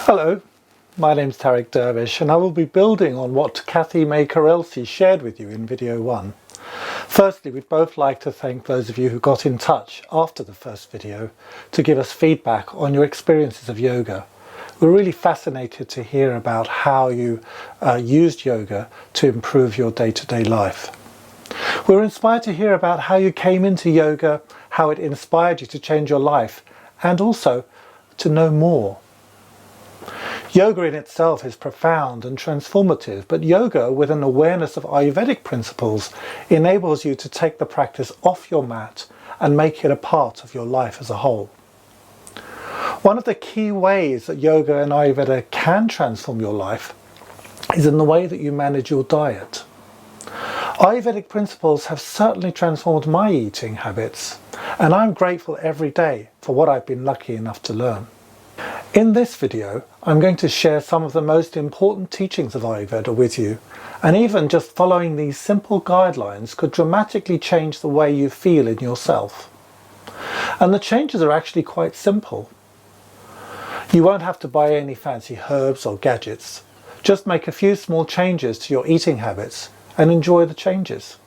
Hello, my name's Tarik Dervish and I will be building on what Kathy May-Karelsi shared with you in video 1. Firstly, we'd both like to thank those of you who got in touch after the first video to give us feedback on your experiences of yoga. We're really fascinated to hear about how you used yoga to improve your day-to-day life. We're inspired to hear about how you came into yoga, how it inspired you to change your life, and also to know more. Yoga in itself is profound and transformative, but yoga with an awareness of Ayurvedic principles enables you to take the practice off your mat and make it a part of your life as a whole. One of the key ways that yoga and Ayurveda can transform your life is in the way that you manage your diet. Ayurvedic principles have certainly transformed my eating habits, and I'm grateful every day for what I've been lucky enough to learn. In this video, I'm going to share some of the most important teachings of Ayurveda with you, and even just following these simple guidelines could dramatically change the way you feel in yourself. And the changes are actually quite simple. You won't have to buy any fancy herbs or gadgets. Just make a few small changes to your eating habits and enjoy the changes.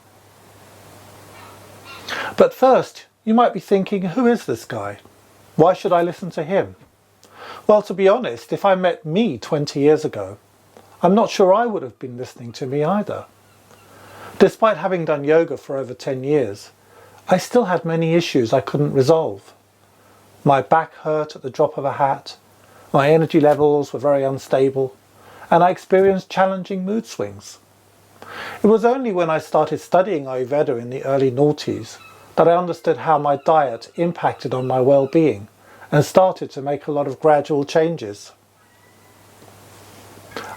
But first, you might be thinking, who is this guy? Why should I listen to him? Well, to be honest, if I met me 20 years ago, I'm not sure I would have been listening to me either. Despite having done yoga for over 10 years, I still had many issues I couldn't resolve. My back hurt at the drop of a hat, my energy levels were very unstable, and I experienced challenging mood swings. It was only when I started studying Ayurveda in the early noughties that I understood how my diet impacted on my well-being and started to make a lot of gradual changes.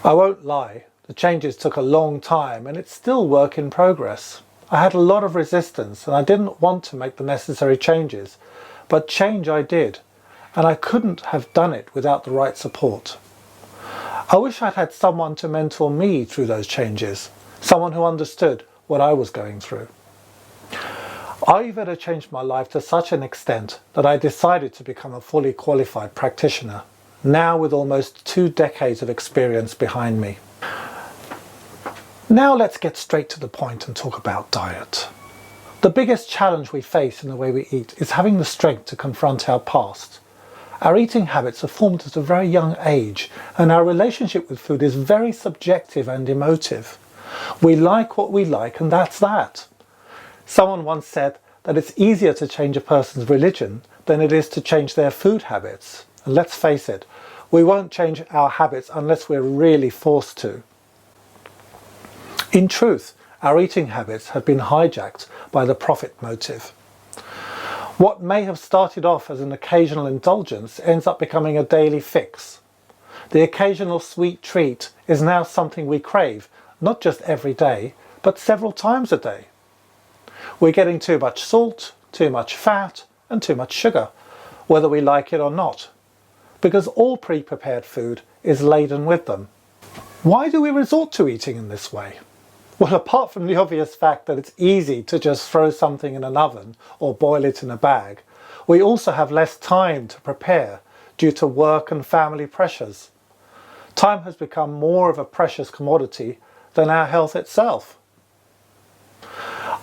I won't lie, the changes took a long time and it's still work in progress. I had a lot of resistance and I didn't want to make the necessary changes, but change I did, and I couldn't have done it without the right support. I wish I'd had someone to mentor me through those changes, someone who understood what I was going through. Ayurveda changed my life to such an extent that I decided to become a fully qualified practitioner, now with almost 2 decades of experience behind me. Now let's get straight to the point and talk about diet. The biggest challenge we face in the way we eat is having the strength to confront our past. Our eating habits are formed at a very young age, and our relationship with food is very subjective and emotive. We like what we like, and that's that. Someone once said that it's easier to change a person's religion than it is to change their food habits. And let's face it, we won't change our habits unless we're really forced to. In truth, our eating habits have been hijacked by the profit motive. What may have started off as an occasional indulgence ends up becoming a daily fix. The occasional sweet treat is now something we crave, not just every day, but several times a day. We're getting too much salt, too much fat, and too much sugar, whether we like it or not, because all pre-prepared food is laden with them. Why do we resort to eating in this way? Well, apart from the obvious fact that it's easy to just throw something in an oven or boil it in a bag, we also have less time to prepare due to work and family pressures. Time has become more of a precious commodity than our health itself.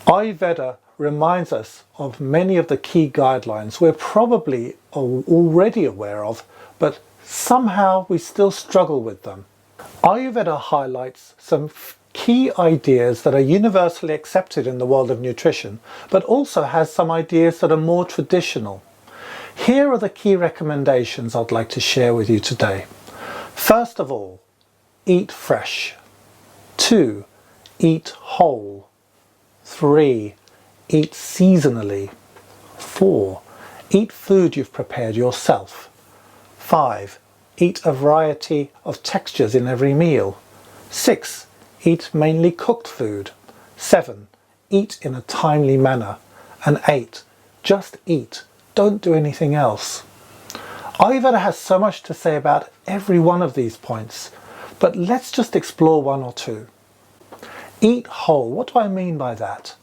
Ayurveda reminds us of many of the key guidelines we're probably already aware of, but somehow we still struggle with them. Ayurveda highlights some key ideas that are universally accepted in the world of nutrition, but also has some ideas that are more traditional. Here are the key recommendations I'd like to share with you today. First of all, eat fresh. 2. Eat whole. 3. Eat seasonally. 4. Eat food you've prepared yourself. 5. Eat a variety of textures in every meal. 6. Eat mainly cooked food. 7. Eat in a timely manner. And 8. Just eat. Don't do anything else. Ayurveda has so much to say about every one of these points, but let's just explore one or two. Eat whole. What do I mean by that?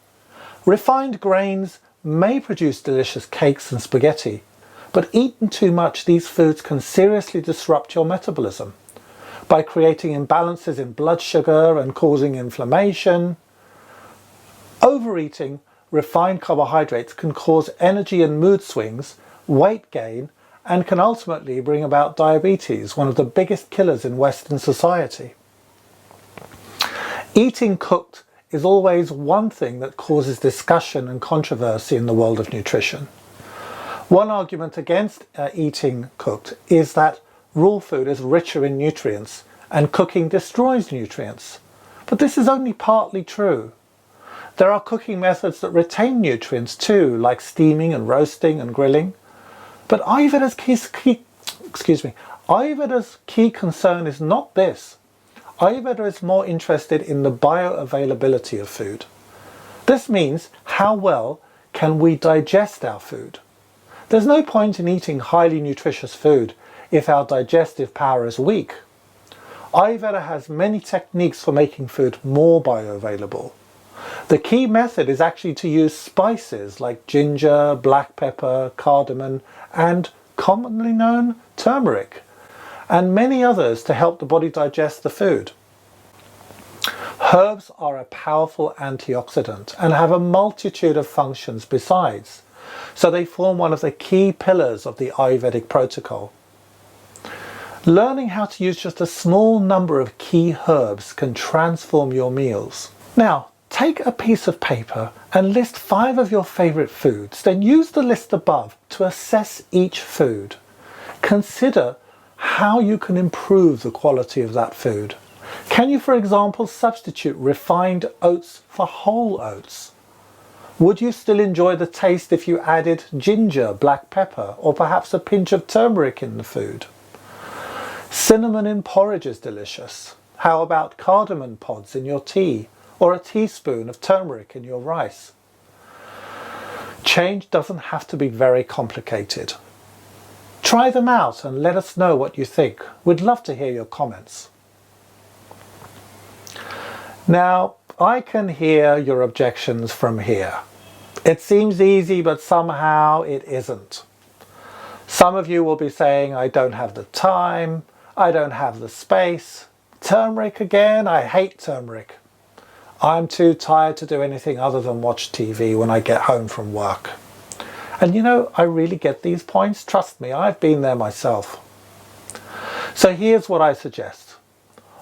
Refined grains may produce delicious cakes and spaghetti, But eating too much, these foods can seriously disrupt your metabolism by creating imbalances in blood sugar and causing inflammation. Overeating refined carbohydrates can cause energy and mood swings, weight gain, and can ultimately bring about diabetes, one of the biggest killers in Western society. Eating cooked is always one thing that causes discussion and controversy in the world of nutrition. One argument against eating cooked is that raw food is richer in nutrients and cooking destroys nutrients. But this is only partly true. There are cooking methods that retain nutrients too, like steaming and roasting and grilling. But Ayurveda's key concern is not this. Ayurveda is more interested in the bioavailability of food. This means how well can we digest our food. There's no point in eating highly nutritious food if our digestive power is weak. Ayurveda has many techniques for making food more bioavailable. The key method is actually to use spices like ginger, black pepper, cardamom, and commonly known turmeric, and many others to help the body digest the food. Herbs are a powerful antioxidant and have a multitude of functions besides, so they form one of the key pillars of the Ayurvedic protocol. Learning how to use just a small number of key herbs can transform your meals. Now, take a piece of paper and list 5 of your favourite foods, then use the list above to assess each food. Consider how you can improve the quality of that food. Can you, for example, substitute refined oats for whole oats? Would you still enjoy the taste if you added ginger, black pepper, or perhaps a pinch of turmeric in the food? Cinnamon in porridge is delicious. How about cardamom pods in your tea, or a teaspoon of turmeric in your rice? Change doesn't have to be very complicated. Try them out and let us know what you think. We'd love to hear your comments. Now, I can hear your objections from here. It seems easy, but somehow it isn't. Some of you will be saying, I don't have the time, I don't have the space. Turmeric again? I hate turmeric. I'm too tired to do anything other than watch TV when I get home from work. And you know, I really get these points. Trust me, I've been there myself. So here's what I suggest.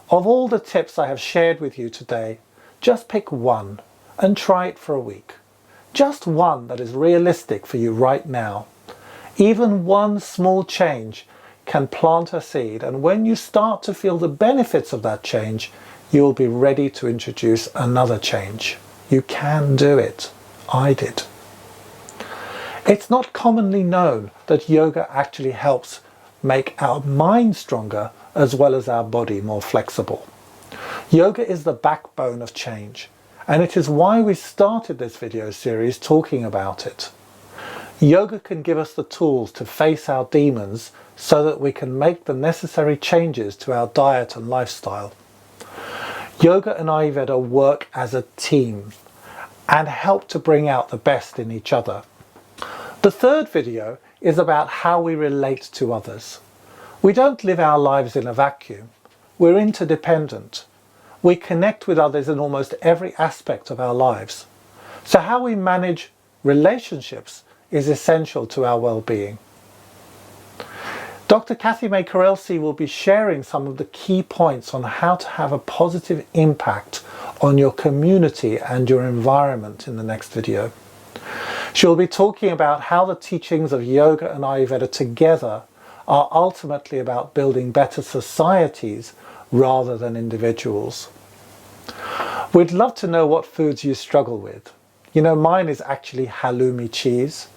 Of all the tips I have shared with you today, just pick one and try it for a week. Just one that is realistic for you right now. Even one small change can plant a seed, and when you start to feel the benefits of that change, you will be ready to introduce another change. You can do it. I did. It's not commonly known that yoga actually helps make our mind stronger as well as our body more flexible. Yoga is the backbone of change, and it is why we started this video series talking about it. Yoga can give us the tools to face our demons so that we can make the necessary changes to our diet and lifestyle. Yoga and Ayurveda work as a team and help to bring out the best in each other. The third video is about how we relate to others. We don't live our lives in a vacuum. We're interdependent. We connect with others in almost every aspect of our lives. So how we manage relationships is essential to our well-being. Dr. Kathy Maker-Elsey will be sharing some of the key points on how to have a positive impact on your community and your environment in the next video. She will be talking about how the teachings of yoga and Ayurveda together are ultimately about building better societies rather than individuals. We'd love to know what foods you struggle with. You know, mine is actually halloumi cheese.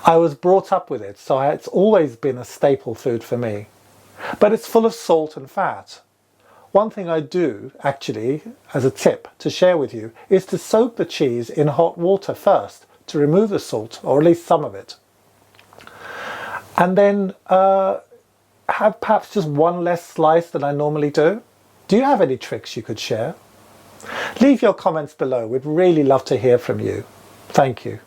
I was brought up with it, so it's always been a staple food for me. But it's full of salt and fat. One thing I do, actually, as a tip to share with you, is to soak the cheese in hot water first to remove the salt, or at least some of it. And then have perhaps just one less slice than I normally do. Do you have any tricks you could share? Leave your comments below. We'd really love to hear from you. Thank you.